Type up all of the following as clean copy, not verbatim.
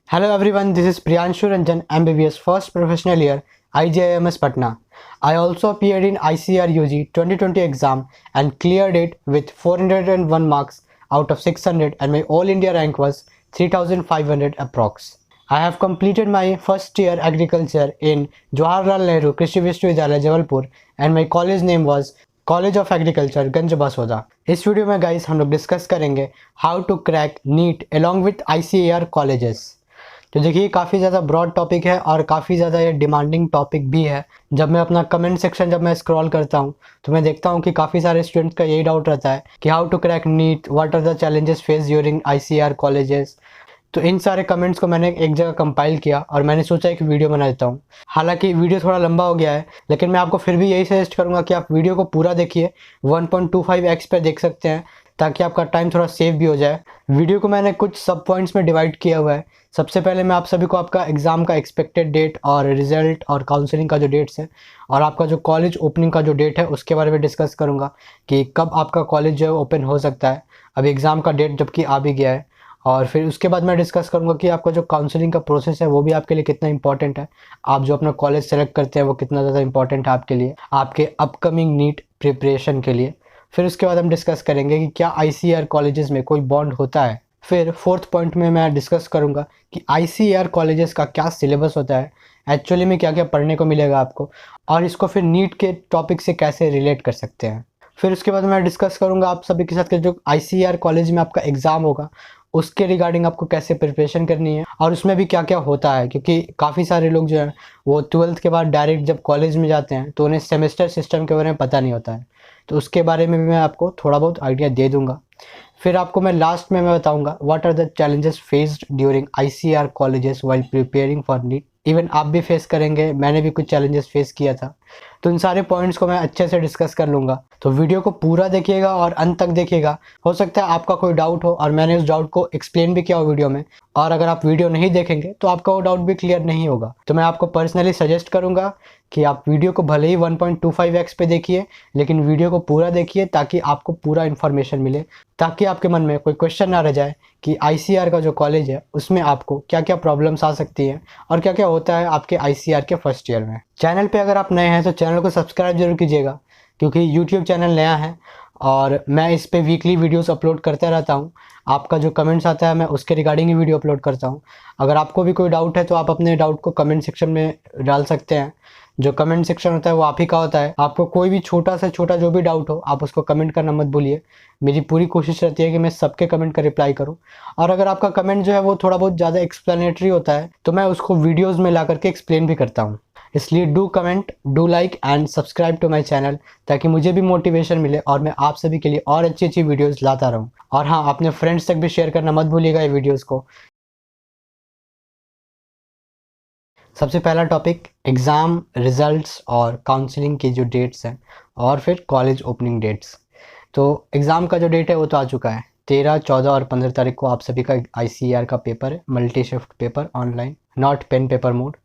Hello everyone, this is Priyanshu Ranjan, MBBS first professional year, IJIMS Patna. I also appeared in ICAR UG 2020 exam and cleared it with 401 marks out of 600 and my all India rank was 3500 approx. I have completed my first year agriculture in Jawaharlal Nehru Krishi Vishwavidyalaya Jabalpur and my college name was college of agriculture Ganj Basoda. इस video में guys हम लोग discuss करेंगे how to crack NEET along with ICAR colleges. तो देखिए काफ़ी ज़्यादा broad topic है और काफ़ी ज़्यादा ये डिमांडिंग टॉपिक भी है। जब मैं अपना कमेंट सेक्शन जब मैं स्क्रॉल करता हूँ तो मैं देखता हूँ कि काफ़ी सारे स्टूडेंट्स का यही डाउट रहता है कि how to crack NEET, what are the challenges face during ICAR colleges. तो इन सारे कमेंट्स को मैंने एक जगह कंपाइल किया और मैंने सोचा एक वीडियो बना देता हूँ। हालांकि वीडियो थोड़ा लंबा हो गया है लेकिन मैं आपको फिर भी यही सजेस्ट करूँगा कि आप वीडियो को पूरा देखिए, 1.25x पे देख सकते हैं ताकि आपका टाइम थोड़ा सेव भी हो जाए। वीडियो को मैंने कुछ सब पॉइंट्स में डिवाइड किया हुआ है। सबसे पहले मैं आप सभी को आपका एग्ज़ाम का एक्सपेक्टेड डेट और रिजल्ट और काउंसलिंग का जो डेट्स है और आपका जो कॉलेज ओपनिंग का जो डेट है उसके बारे में डिस्कस करूँगा कि कब आपका कॉलेज जो है ओपन हो सकता है। अभी एग्ज़ाम का डेट जबकि आ भी गया है। और फिर उसके बाद मैं डिस्कस करूंगा कि आपका जो काउंसलिंग का प्रोसेस है वो भी आपके लिए कितना इंपॉर्टेंट है। आप जो अपना कॉलेज सेलेक्ट करते हैं वो कितना ज़्यादा इंपॉर्टेंट है आपके लिए, आपके अपकमिंग नीट प्रिपरेशन के लिए। फिर उसके बाद हम डिस्कस करेंगे कि क्या आईसीआर कॉलेजेस में कोई बॉन्ड होता है। फिर फोर्थ पॉइंट में मैं डिस्कस करूंगा कि आईसीआर कॉलेजेस का क्या सिलेबस होता है, एक्चुअली में क्या क्या पढ़ने को मिलेगा आपको, और इसको फिर नीट के टॉपिक से कैसे रिलेट कर सकते हैं। फिर उसके बाद मैं डिस्कस करूंगा आप सभी के साथ कि जो आईसीआर कॉलेज में आपका एग्ज़ाम होगा उसके रिगार्डिंग आपको कैसे प्रिपरेशन करनी है और उसमें भी क्या क्या होता है, क्योंकि काफ़ी सारे लोग जो हैं वो 12th के बाद डायरेक्ट जब कॉलेज में जाते हैं तो उन्हें सेमेस्टर सिस्टम के बारे में पता नहीं होता है। तो उसके बारे में भी मैं आपको थोड़ा बहुत आइडिया दे दूंगा। फिर आपको मैं लास्ट में मैं बताऊंगा what are the challenges faced during ICR colleges while preparing for NEET. Even आप भी फेस करेंगे, मैंने भी कुछ चैलेंजेस फेस किया था। तो इन सारे पॉइंट्स को मैं अच्छे से डिस्कस कर लूँगा। तो वीडियो को पूरा देखिएगा और अंत तक देखिएगा। हो सकता है आपका कोई डाउट हो और मैंने उस डाउट को एक्सप्लेन भी किया हो वीडियो में, और अगर आप वीडियो नहीं देखेंगे तो आपका वो डाउट भी क्लियर नहीं होगा। तो मैं आपको पर्सनली सजेस्ट करूँगा कि आप वीडियो को भले ही 1.25x पे देखिए लेकिन वीडियो को पूरा देखिए ताकि आपको पूरा इन्फॉर्मेशन मिले, ताकि आपके मन में कोई क्वेश्चन ना रह जाए कि आईसीआर का जो कॉलेज है उसमें आपको क्या क्या प्रॉब्लम्स आ सकती हैं और क्या क्या होता है आपके आईसीआर के फर्स्ट ईयर में। चैनल पे अगर आप नए हैं तो चैनल को सब्सक्राइब जरूर कीजिएगा, क्योंकि यूट्यूब चैनल नया है और मैं इस पे वीकली वीडियोस अपलोड करता रहता हूँ। आपका जो कमेंट्स आता है मैं उसके रिगार्डिंग ही वीडियो अपलोड करता हूँ। अगर आपको भी कोई डाउट है तो आप अपने डाउट को कमेंट सेक्शन में डाल सकते हैं। जो कमेंट सेक्शन होता है वो आप ही का होता है। आपको कोई भी छोटा से छोटा जो भी डाउट हो आप उसको कमेंट करना मत भूलिए। मेरी पूरी कोशिश रहती है कि मैं सबके कमेंट का रिप्लाई करूं, और अगर आपका कमेंट जो है वो थोड़ा बहुत ज़्यादा एक्सप्लेनेटरी होता है तो मैं उसको वीडियोज़ में ला करके एक्सप्लेन भी करता हूँ। इसलिए do comment, do like and subscribe to my channel, ताकि मुझे भी मोटिवेशन मिले और मैं आप सभी के लिए और अच्छी अच्छी वीडियोस लाता रहूं। और हाँ, अपने फ्रेंड्स तक भी शेयर करना मत भूलिएगा ये वीडियोस को। सबसे पहला टॉपिक एग्ज़ाम रिजल्ट्स और काउंसलिंग की जो डेट्स हैं और फिर कॉलेज ओपनिंग डेट्स। तो एग्ज़ाम का जो डेट है वो तो आ चुका है। 13, 14 और 15 तारीख को आप सभी का आईसीआर का पेपर है, multi shift paper online, not pen paper mode.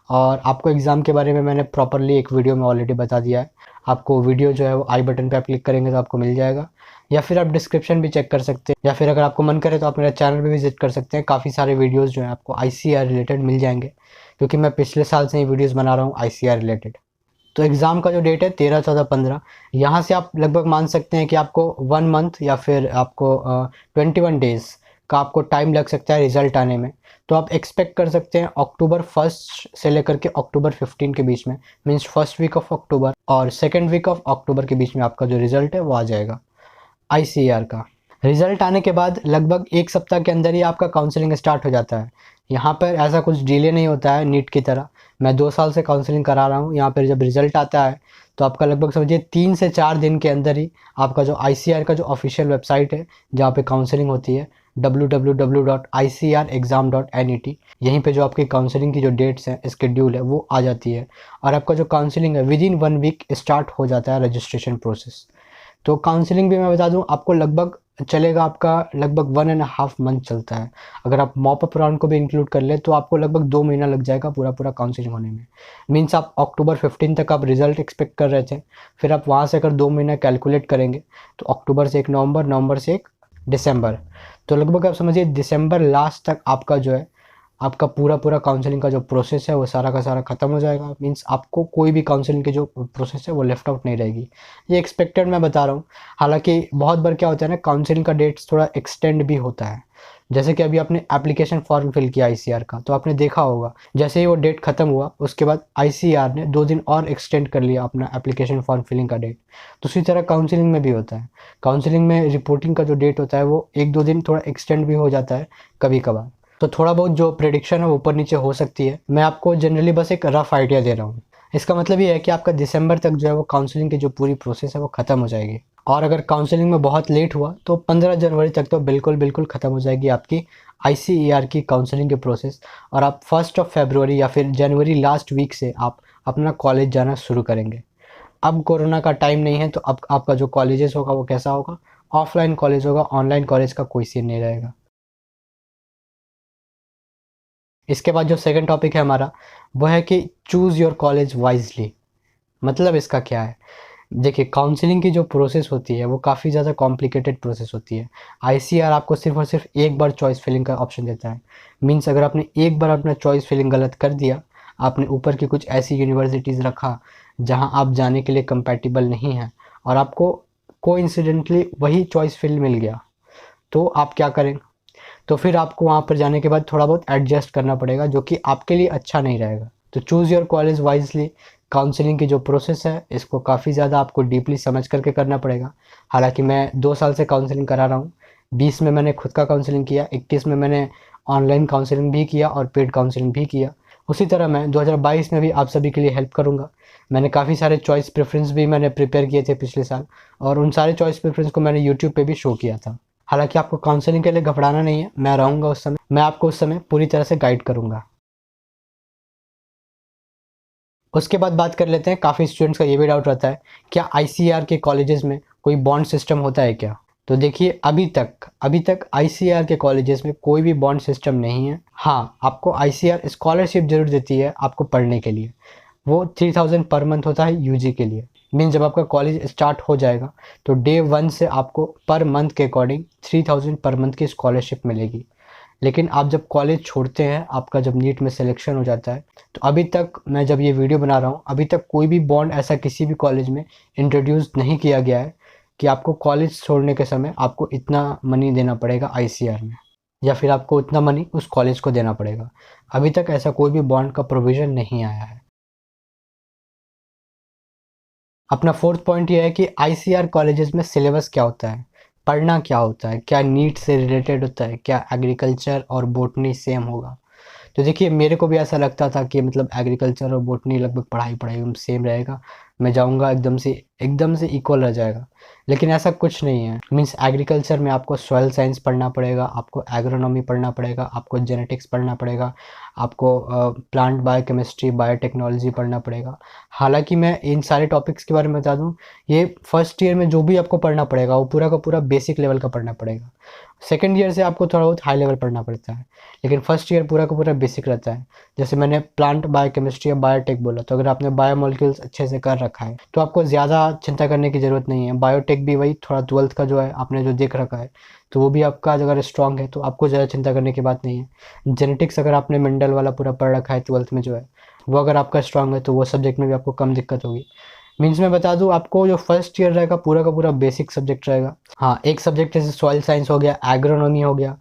और आपको एग्ज़ाम के बारे में मैंने प्रॉपरली एक वीडियो में ऑलरेडी बता दिया है। आपको वीडियो जो है वो आई बटन पे आप क्लिक करेंगे तो आपको मिल जाएगा, या फिर आप डिस्क्रिप्शन भी चेक कर सकते हैं, या फिर अगर आपको मन करे तो आप मेरा चैनल भी विजिट कर सकते हैं। काफ़ी सारे वीडियोज़ जो हैं आपको आईसीआर रिलेटेड मिल जाएंगे, क्योंकि मैं पिछले साल से ही वीडियोज़ बना रहा हूँ आईसीआर रिलेटेड। तो एग्ज़ाम का जो डेट है 13, 14, 15, यहाँ से आप लगभग मान सकते हैं कि आपको 1 मंथ या फिर आपको 21 डेज़ का आपको टाइम लग सकता है रिज़ल्ट आने में। तो आप एक्सपेक्ट कर सकते हैं अक्टूबर 1 से लेकर के अक्टूबर 15 के बीच में, means first week of October और सेकेंड वीक ऑफ अक्टूबर के बीच में आपका जो रिज़ल्ट है वो आ जाएगा आईसीआर का। रिज़ल्ट आने के बाद लगभग 1 सप्ताह के अंदर ही आपका काउंसलिंग स्टार्ट हो जाता है। यहाँ पर ऐसा कुछ डिले नहीं होता है नीट की तरह। मैं 2 साल से काउंसलिंग करा रहा हूँ। यहाँ पर जब रिज़ल्ट आता है तो आपका लगभग समझिए 3 से 4 दिन के अंदर ही आपका जो आईसीआर का जो ऑफिशियल वेबसाइट है जहाँ पे काउंसलिंग होती है, www.icrexam.net, यहीं पे जो आपकी काउंसलिंग की जो डेट्स हैं, स्केड्यूल है, वो आ जाती है। और आपका जो काउंसलिंग है विद इन 1 वीक स्टार्ट हो जाता है रजिस्ट्रेशन प्रोसेस। तो काउंसलिंग भी मैं बता दूं आपको लगभग चलेगा, आपका लगभग 1.5 मंथ चलता है। अगर आप मॉप अप राउंड को भी इंक्लूड कर ले तो आपको लगभग 2 महीना लग जाएगा पूरा पूरा काउंसलिंग होने में। मीन्स आप अक्टूबर 15 तक आप रिजल्ट एक्सपेक्ट कर रहे थे, फिर आप वहाँ से अगर 2 महीना कैलकुलेट करेंगे तो अक्टूबर से 1 नवंबर, नवंबर से 1 दिसंबर, तो लगभग आप समझिए दिसंबर लास्ट तक आपका जो है आपका पूरा काउंसलिंग का जो प्रोसेस है वो सारा का सारा ख़त्म हो जाएगा। मीन्स आपको कोई भी काउंसलिंग की जो प्रोसेस है वो लेफ्ट आउट नहीं रहेगी। ये एक्सपेक्टेड मैं बता रहा हूँ। हालांकि बहुत बार क्या होता है ना, काउंसलिंग का डेट्स थोड़ा एक्सटेंड भी होता है। जैसे कि अभी आपने एप्लीकेशन फॉर्म फिल किया आईसीआर का, तो आपने देखा होगा जैसे ही वो डेट खत्म हुआ उसके बाद आईसीआर ने 2 दिन और एक्सटेंड कर लिया अपना एप्लीकेशन फॉर्म फिलिंग का डेट। तो उसी तरह काउंसलिंग में भी होता है। काउंसलिंग में रिपोर्टिंग का जो डेट होता है वो 1-2 दिन थोड़ा एक्सटेंड भी हो जाता है कभी कभार। तो थोड़ा बहुत जो प्रेडिक्शन है वो ऊपर नीचे हो सकती है। मैं आपको जनरली बस एक रफ आइडिया दे रहा हूँ। इसका मतलब ये है कि आपका दिसंबर तक जो है वो काउंसलिंग की जो पूरी प्रोसेस है वो ख़त्म हो जाएगी। और अगर काउंसलिंग में बहुत लेट हुआ तो 15 जनवरी तक तो बिल्कुल ख़त्म हो जाएगी आपकी आईसीईआर की काउंसलिंग की प्रोसेस। और आप 1 फरवरी या फिर जनवरी लास्ट वीक से आप अपना कॉलेज जाना शुरू करेंगे। अब कोरोना का टाइम नहीं है, तो अब आपका जो कॉलेजेस होगा वो कैसा होगा, ऑफलाइन कॉलेज होगा, ऑनलाइन कॉलेज का कोई सीन नहीं रहेगा। इसके बाद जो सेकंड टॉपिक है हमारा, वो है कि चूज़ योर कॉलेज वाइजली। मतलब इसका क्या है, देखिए काउंसलिंग की जो प्रोसेस होती है वो काफ़ी ज़्यादा कॉम्प्लिकेटेड प्रोसेस होती है। आईसीआर आपको सिर्फ और सिर्फ एक बार चॉइस फिलिंग का ऑप्शन देता है। मीन्स अगर आपने एक बार अपना चॉइस फिलिंग गलत कर दिया, आपने ऊपर की कुछ ऐसी यूनिवर्सिटीज़ रखा जहां आप जाने के लिए कंपैटिबल नहीं हैं, और आपको कोइंसिडेंटली वही चॉइस फिल मिल गया, तो आप क्या करें। तो फिर आपको वहाँ पर जाने के बाद थोड़ा बहुत एडजस्ट करना पड़ेगा, जो कि आपके लिए अच्छा नहीं रहेगा। तो choose your college wisely counselling की जो प्रोसेस है इसको काफ़ी ज़्यादा आपको डीपली समझ करके करना पड़ेगा। हालांकि मैं 2 साल से काउंसलिंग करा रहा हूँ। 20 में मैंने खुद का काउंसलिंग किया, 21 में मैंने ऑनलाइन काउंसलिंग भी किया और पेड काउंसलिंग भी किया। उसी तरह मैं 2022 में भी आप सभी के लिए हेल्प करूँगा। मैंने काफ़ी सारे चॉइस प्रेफरेंस भी मैंने प्रिपेयर किए थे पिछले साल, और उन सारे चॉइस प्रेफरेंस को मैंने यूट्यूब पे भी शो किया था। हालांकि आपको काउंसलिंग के लिए घबराना नहीं है, मैं रहूँगा उस समय, मैं आपको उस समय पूरी तरह से गाइड करूँगा। उसके बाद बात कर लेते हैं, काफ़ी स्टूडेंट्स का ये भी डाउट रहता है, क्या आईसीआर के कॉलेजेस में कोई बॉन्ड सिस्टम होता है क्या। तो देखिए अभी तक आईसीआर के कॉलेजेस में कोई भी बॉन्ड सिस्टम नहीं है। हाँ, आपको आईसीआर स्कॉलरशिप जरूर देती है आपको पढ़ने के लिए। वो 3000 पर मंथ होता है यूजी के लिए। मीन जब आपका कॉलेज स्टार्ट हो जाएगा तो डे 1 से आपको पर मंथ के अकॉर्डिंग 3000 पर मंथ की स्कॉलरशिप मिलेगी। लेकिन आप जब कॉलेज छोड़ते हैं, आपका जब नीट में सिलेक्शन हो जाता है, तो अभी तक मैं जब ये वीडियो बना रहा हूँ अभी तक कोई भी बॉन्ड ऐसा किसी भी कॉलेज में इंट्रोड्यूस नहीं किया गया है कि आपको कॉलेज छोड़ने के समय आपको इतना मनी देना पड़ेगा आईसीआर में, या फिर आपको उतना मनी उस कॉलेज को देना पड़ेगा। अभी तक ऐसा कोई भी बॉन्ड का प्रोविज़न नहीं आया है। अपना फोर्थ पॉइंट ये है कि आईसीआर कॉलेजेस में सिलेबस क्या होता है, पढ़ना क्या होता है, क्या नीट से रिलेटेड होता है, क्या एग्रीकल्चर और बोटनी सेम होगा। तो देखिए मेरे को भी ऐसा लगता था कि मतलब एग्रीकल्चर और बोटनी लगभग पढ़ाई पढ़ाई सेम रहेगा, मैं जाऊंगा एकदम से इक्वल रह जाएगा। लेकिन ऐसा कुछ नहीं है। मीन्स एग्रीकल्चर में आपको सॉइल साइंस पढ़ना पड़ेगा, आपको एग्रोनॉमी पढ़ना पड़ेगा, आपको जेनेटिक्स पढ़ना पड़ेगा, आपको प्लांट बायोकेमिस्ट्री बायोटेक्नोलॉजी पढ़ना पड़ेगा। हालांकि मैं इन सारे टॉपिक्स के बारे में बता दूं, ये फर्स्ट ईयर में जो भी आपको पढ़ना पड़ेगा वो पूरा का पूरा बेसिक लेवल का पढ़ना पड़ेगा। सेकेंड ईयर से आपको थोड़ा बहुत हाई लेवल पढ़ना पड़ता है, लेकिन फर्स्ट ईयर पूरा का पूरा बेसिक रहता है। जैसे मैंने प्लांट बायोकेमिस्ट्री या बायोटेक बोला, तो अगर आपने बायोमोलिक्यूल्स अच्छे से कर रखा है तो आपको ज़्यादा चिंता करने की ज़रूरत नहीं है। बायोटेक भी वही थोड़ा 12th का जो है आपने जो देख रखा है, तो वो भी आपका अगर स्ट्रॉन्ग है तो आपको ज़्यादा चिंता करने की बात नहीं है। जेनेटिक्स अगर आपने मेंडल वाला पूरा पढ़ रखा है 12th में जो है, वो अगर आपका स्ट्रॉन्ग है तो वो सब्जेक्ट में भी आपको कम दिक्कत होगी। मीन्स मैं बता दूं आपको, जो फर्स्ट ईयर रहेगा पूरा का पूरा बेसिक सब्जेक्ट रहेगा। हाँ, एक सब्जेक्ट जैसे सॉइल साइंस हो गया, एग्रोनॉमी हो गया,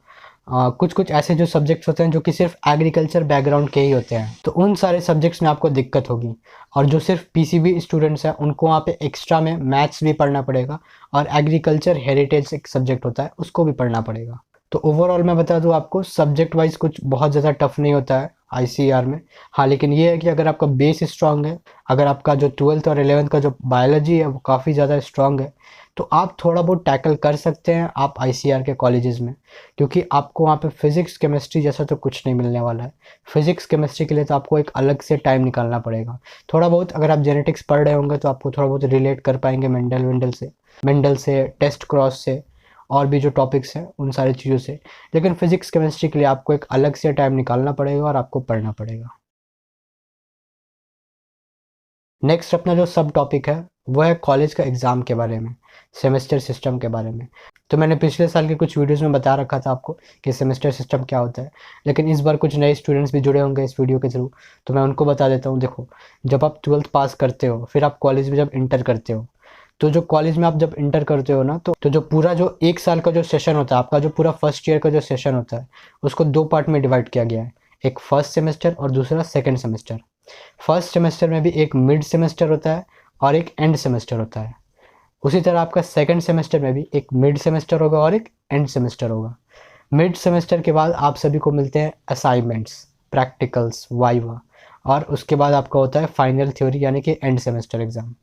कुछ कुछ ऐसे जो सब्जेक्ट्स होते हैं जो कि सिर्फ एग्रीकल्चर बैकग्राउंड के ही होते हैं, तो उन सारे सब्जेक्ट्स में आपको दिक्कत होगी। और जो सिर्फ पीसीबी स्टूडेंट्स हैं उनको वहाँ पे एक्स्ट्रा में मैथ्स भी पढ़ना पड़ेगा, और एग्रीकल्चर हेरिटेज एक सब्जेक्ट होता है उसको भी पढ़ना पड़ेगा। तो ओवरऑल मैं बता दूं आपको, सब्जेक्ट वाइज कुछ बहुत ज़्यादा टफ नहीं होता है आईसीआर में। हाँ, लेकिन ये है कि अगर आपका बेस स्ट्रांग है, अगर आपका जो 12th और 11th का जो बायोलॉजी है वो काफ़ी ज़्यादा स्ट्रांग है, तो आप थोड़ा बहुत टैकल कर सकते हैं आप आईसीआर के कॉलेजेस में। क्योंकि आपको वहाँ पे फिजिक्स केमिस्ट्री जैसा तो कुछ नहीं मिलने वाला है। फिजिक्स केमिस्ट्री के लिए तो आपको एक अलग से टाइम निकालना पड़ेगा। थोड़ा बहुत अगर आप जेनेटिक्स पढ़ रहे होंगे तो आपको थोड़ा बहुत रिलेट कर पाएंगे मेंडल से टेस्ट क्रॉस से, और भी जो टॉपिक्स हैं उन सारी चीज़ों से। लेकिन फिजिक्स केमिस्ट्री के लिए आपको एक अलग से टाइम निकालना पड़ेगा और आपको पढ़ना पड़ेगा। नेक्स्ट अपना जो सब टॉपिक है वो है कॉलेज का एग्ज़ाम के बारे में, सेमेस्टर सिस्टम के बारे में। तो मैंने पिछले साल के कुछ वीडियोस में बता रखा था आपको कि सेमेस्टर सिस्टम क्या होता है, लेकिन इस बार कुछ नए स्टूडेंट्स भी जुड़े होंगे इस वीडियो के थ्रू, तो मैं उनको बता देता हूँ। देखो, जब आप 12th पास करते हो, फिर आप कॉलेज में जब इंटर करते हो, तो जो कॉलेज में आप जब इंटर करते हो ना, तो जो पूरा जो एक साल का जो सेशन होता है आपका, जो पूरा फर्स्ट ईयर का जो सेशन होता है, उसको 2 पार्ट में डिवाइड किया गया है। एक फर्स्ट सेमेस्टर और दूसरा सेकंड सेमेस्टर। फर्स्ट सेमेस्टर में भी एक मिड सेमेस्टर होता है और एक एंड सेमेस्टर होता है। उसी तरह आपका सेकंड सेमेस्टर में भी एक मिड सेमेस्टर होगा और एक एंड सेमेस्टर होगा। मिड सेमेस्टर के बाद आप सभी को मिलते हैं असाइनमेंट्स, प्रैक्टिकल्स, वाइवा, और उसके बाद आपका होता है फाइनल थ्योरी यानी कि एंड सेमेस्टर एग्ज़ाम।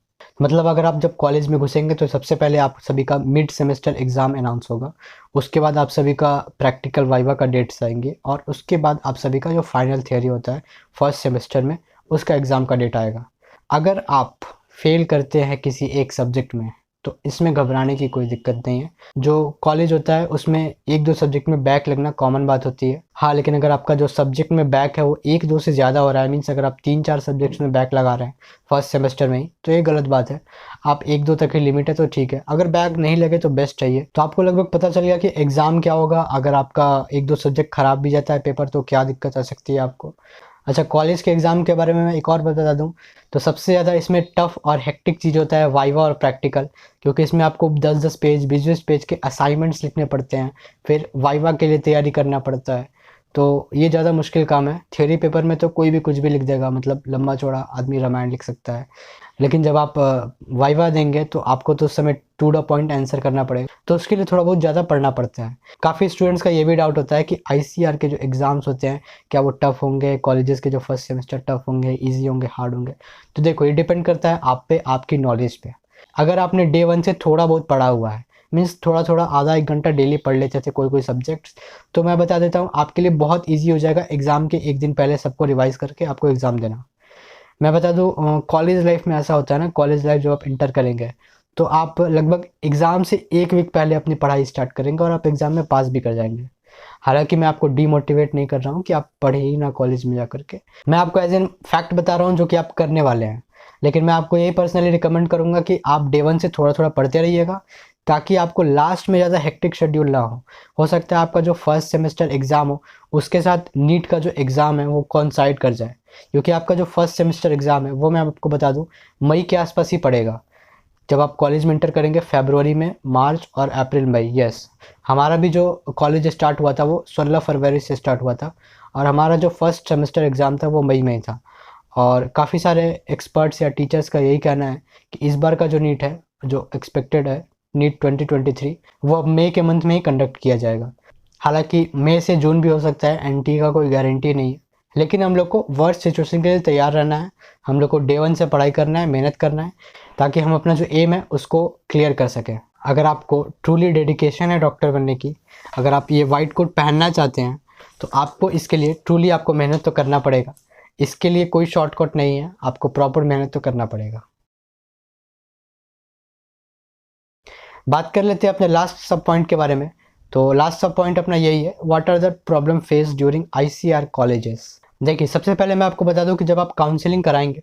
मतलब अगर आप जब कॉलेज में घुसेंगे तो सबसे पहले आप सभी का मिड सेमेस्टर एग्ज़ाम अनाउंस होगा, उसके बाद आप सभी का प्रैक्टिकल वाइवा का डेट्स आएंगे, और उसके बाद आप सभी का जो फाइनल थियरी होता है फर्स्ट सेमेस्टर में, उसका एग्ज़ाम का डेट आएगा। अगर आप फेल करते हैं किसी एक सब्जेक्ट में तो इसमें घबराने की कोई दिक्कत नहीं है। जो कॉलेज होता है उसमें एक दो सब्जेक्ट में बैक लगना कॉमन बात होती है। हाँ, लेकिन अगर आपका जो सब्जेक्ट में बैक है वो एक दो से ज़्यादा हो रहा है, मीन्स अगर आप 3-4 सब्जेक्ट्स में बैक लगा रहे हैं फर्स्ट सेमेस्टर में ही, तो ये गलत बात है। आप एक दो तक ही लिमिट है तो ठीक है, अगर बैक नहीं लगे तो बेस्ट चाहिए। तो आपको लगभग पता चल गया कि एग्ज़ाम क्या होगा। अगर आपका एक दो सब्जेक्ट ख़राब भी जाता है पेपर तो क्या दिक्कत आ सकती है आपको। अच्छा, कॉलेज के एग्ज़ाम के बारे में मैं एक और बता दूँ, तो सबसे ज़्यादा इसमें टफ़ और हेक्टिक चीज़ होता है वाइवा और प्रैक्टिकल, क्योंकि इसमें आपको 10-10 पेज, 20-20 पेज के असाइनमेंट्स लिखने पड़ते हैं, फिर वाइवा के लिए तैयारी करना पड़ता है। तो ये ज़्यादा मुश्किल काम है। थ्योरी पेपर में तो कोई भी कुछ भी लिख देगा, मतलब लंबा चौड़ा आदमी रामायण लिख सकता है। लेकिन जब आप वाइवा देंगे तो आपको तो उस समय टू द पॉइंट आंसर करना पड़ेगा, तो उसके लिए थोड़ा बहुत ज़्यादा पढ़ना पड़ता है। काफ़ी स्टूडेंट्स का ये भी डाउट होता है कि आईसीआर के जो एग्ज़ाम्स होते हैं क्या वो टफ़ होंगे, कॉलेजेस के जो फर्स्ट सेमेस्टर टफ़ होंगे, ईजी होंगे, हार्ड होंगे। तो देखो, ये डिपेंड करता है आप पे, आपकी नॉलेज पे। अगर आपने डे 1 से थोड़ा बहुत पढ़ा हुआ है, मीन्स थोड़ा थोड़ा आधा एक घंटा डेली पढ़ लेते थे कोई कोई सब्जेक्ट्स, तो मैं बता देता हूँ आपके लिए बहुत ईजी हो जाएगा एग्ज़ाम के एक दिन पहले सबको रिवाइज़ करके आपको एग्ज़ाम देना। मैं बता दूँ, कॉलेज लाइफ में ऐसा होता है ना, कॉलेज लाइफ जब आप इंटर करेंगे तो आप लगभग एग्ज़ाम से 1 वीक पहले अपनी पढ़ाई स्टार्ट करेंगे और आप एग्ज़ाम में पास भी कर जाएंगे। हालांकि मैं आपको डीमोटिवेट नहीं कर रहा हूँ कि आप पढ़े ही ना कॉलेज में जा करके, मैं आपको एज एन फैक्ट बता रहा हूँ जो कि आप करने वाले हैं। लेकिन मैं आपको यही पर्सनली रिकमेंड करूँगा कि आप डे 1 से थोड़ा थोड़ा पढ़ते रहिएगा, ताकि आपको लास्ट में ज़्यादा हेक्टिक शेड्यूल ना हो सकता है आपका जो फर्स्ट सेमेस्टर एग्ज़ाम हो उसके साथ नीट का जो एग्ज़ाम है वो कॉन्साइड कर जाए, क्योंकि आपका जो फर्स्ट सेमेस्टर एग्ज़ाम है वो मैं आपको बता दूं मई के आसपास ही पड़ेगा। जब आप कॉलेज में इंटर करेंगे फरवरी में, मार्च और अप्रैल मई, यस, हमारा भी जो कॉलेज स्टार्ट हुआ था वो 16 फरवरी से स्टार्ट हुआ था, और हमारा जो फर्स्ट सेमेस्टर एग्ज़ाम था वो मई में ही था। और काफ़ी सारे एक्सपर्ट्स या टीचर्स का यही कहना है कि इस बार का जो नीट है, जो एक्सपेक्टेड है नीट 2023, वो अब मई के मंथ में ही कंडक्ट किया जाएगा। हालांकि मई से जून भी हो सकता है, एनटी का कोई गारंटी नहीं है, लेकिन हम लोग को वर्स्ट सिचुएशन के लिए तैयार रहना है। हम लोग को डे 1 से पढ़ाई करना है, मेहनत करना है, ताकि हम अपना जो एम है उसको क्लियर कर सकें। अगर आपको ट्रूली डेडिकेशन है डॉक्टर बनने की, अगर आप ये वाइट कोट पहनना चाहते हैं, तो आपको इसके लिए ट्रूली आपको मेहनत तो करना पड़ेगा। इसके लिए कोई शॉर्टकट नहीं है, आपको प्रॉपर मेहनत तो करना पड़ेगा। बात कर लेते हैं अपने लास्ट सब पॉइंट के बारे में। तो लास्ट सब पॉइंट अपना यही है, what are the problem face during ICR colleges. देखिए, सबसे पहले मैं आपको बता दूं कि जब आप काउंसलिंग कराएंगे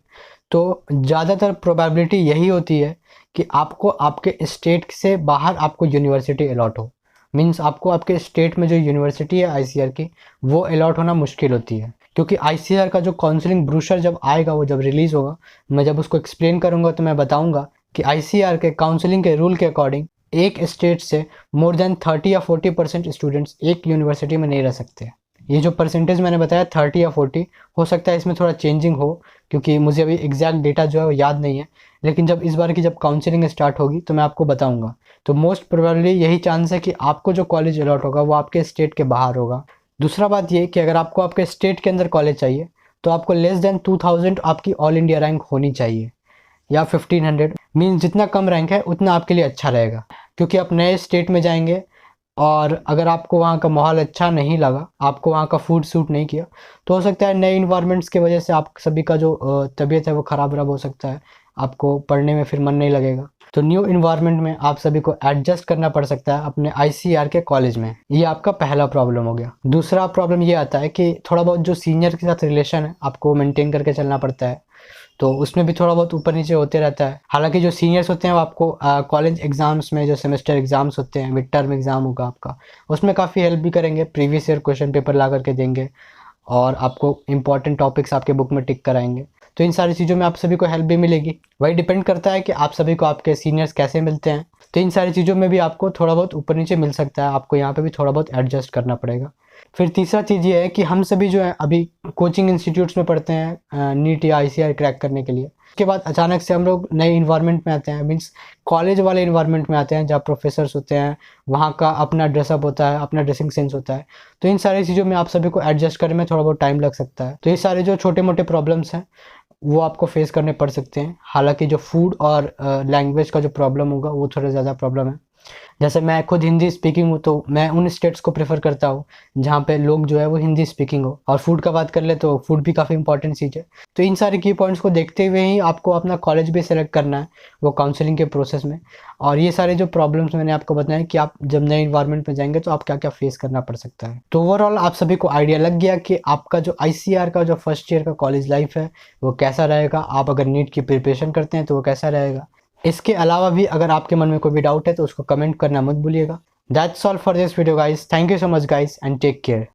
तो ज़्यादातर प्रोबेबिलिटी यही होती है कि आपको आपके स्टेट से बाहर आपको यूनिवर्सिटी अलॉट हो। मीन्स आपको आपके स्टेट में जो यूनिवर्सिटी है आईसीआर की वो अलॉट होना मुश्किल होती है, क्योंकि आईसीआर का जो काउंसलिंग ब्रोशर जब आएगा, वो जब रिलीज़ होगा, मैं जब उसको एक्सप्लेन करूँगा तो मैं बताऊँगा कि आईसीआर के काउंसलिंग के रूल के अकॉर्डिंग एक स्टेट से मोर देन 30 या 40% स्टूडेंट्स एक यूनिवर्सिटी में नहीं रह सकते। ये जो परसेंटेज मैंने बताया 30 या 40, हो सकता है इसमें थोड़ा चेंजिंग हो, क्योंकि मुझे अभी एग्जैक्ट डेटा जो है वो याद नहीं है, लेकिन जब इस बार की जब काउंसलिंग स्टार्ट होगी तो मैं आपको बताऊंगा। तो मोस्ट प्रोबेबली यही चांस है कि आपको जो कॉलेज अलॉट होगा वो आपके स्टेट के बाहर होगा। दूसरा बात ये कि अगर आपको आपके स्टेट के अंदर कॉलेज चाहिए तो आपको लेस देन 2000 आपकी ऑल इंडिया रैंक होनी चाहिए, या 1500, मीन्स जितना कम रैंक है उतना आपके लिए अच्छा रहेगा, क्योंकि आप नए स्टेट में जाएंगे और अगर आपको वहाँ का माहौल अच्छा नहीं लगा, आपको वहाँ का फूड सूट नहीं किया, तो हो सकता है नए इन्वायरमेंट्स की वजह से आप सभी का जो तबीयत है वो ख़राब हो सकता है, आपको पढ़ने में फिर मन नहीं लगेगा। तो न्यू इन्वायरमेंट में आप सभी को एडजस्ट करना पड़ सकता है अपने आईसीआर के कॉलेज में। ये आपका पहला प्रॉब्लम हो गया। दूसरा प्रॉब्लम ये आता है कि थोड़ा बहुत जो सीनियर के साथ रिलेशन है आपको मेंटेन करके चलना पड़ता है। तो उसमें भी थोड़ा बहुत ऊपर नीचे होते रहता है। हालांकि जो सीनियर्स होते हैं वो आपको कॉलेज एग्जाम्स में जो सेमेस्टर एग्जाम्स होते हैं, मिड टर्म एग्जाम होगा आपका, उसमें काफ़ी हेल्प भी करेंगे, प्रीवियस ईयर क्वेश्चन पेपर ला करके देंगे और आपको इंपॉर्टेंट टॉपिक्स आपके बुक में टिक कराएंगे। तो इन सारी चीज़ों में आप सभी को हेल्प भी मिलेगी। वही डिपेंड करता है कि आप सभी को आपके सीनियर्स कैसे मिलते हैं। तो इन सारी चीज़ों में भी आपको थोड़ा बहुत ऊपर नीचे मिल सकता है, आपको यहाँ पे भी थोड़ा बहुत एडजस्ट करना पड़ेगा। फिर तीसरा चीज़ ये है कि हम सभी जो है अभी कोचिंग इंस्टीट्यूट्स में पढ़ते हैं नीट या आईसीआर क्रैक करने के लिए। उसके बाद अचानक से हम लोग नए इन्वायरमेंट में आते हैं, मीन्स कॉलेज वाले इन्वायरमेंट में आते हैं जहाँ प्रोफेसर्स होते हैं, वहाँ का अपना ड्रेसअप होता है, अपना ड्रेसिंग सेंस होता है। तो इन सारी चीज़ों में आप सभी को एडजस्ट करने में थोड़ा बहुत टाइम लग सकता है। तो ये सारे जो छोटे मोटे प्रॉब्लम्स हैं वो आपको फेस करने पड़ सकते हैं। हालांकि जो फूड और लैंग्वेज का जो प्रॉब्लम होगा वो थोड़ा ज़्यादा प्रॉब्लम है। जैसे मैं खुद हिंदी स्पीकिंग हूँ, तो मैं उन स्टेट्स को प्रेफर करता हूँ जहाँ पे लोग जो है वो हिंदी स्पीकिंग हो। और फूड का बात कर ले तो फूड भी काफ़ी इंपॉर्टेंट चीज़ है। तो इन सारे की पॉइंट्स को देखते हुए ही आपको अपना कॉलेज भी सिलेक्ट करना है वो काउंसलिंग के प्रोसेस में। और ये सारे जो प्रॉब्लम्स मैंने आपको बताया कि आप जब नए इन्वायरमेंट में जाएंगे तो आप क्या क्या फेस करना पड़ सकता है। तो ओवरऑल आप सभी को आइडिया लग गया कि आपका जो आईसीआर का जो फर्स्ट ईयर का कॉलेज लाइफ है वो कैसा रहेगा। आप अगर नीट की प्रिपरेशन करते हैं तो वो कैसा रहेगा। इसके अलावा भी अगर आपके मन में कोई भी डाउट है तो उसको कमेंट करना मत भूलिएगा। That's all for this video guys. Thank you so much guys and take care.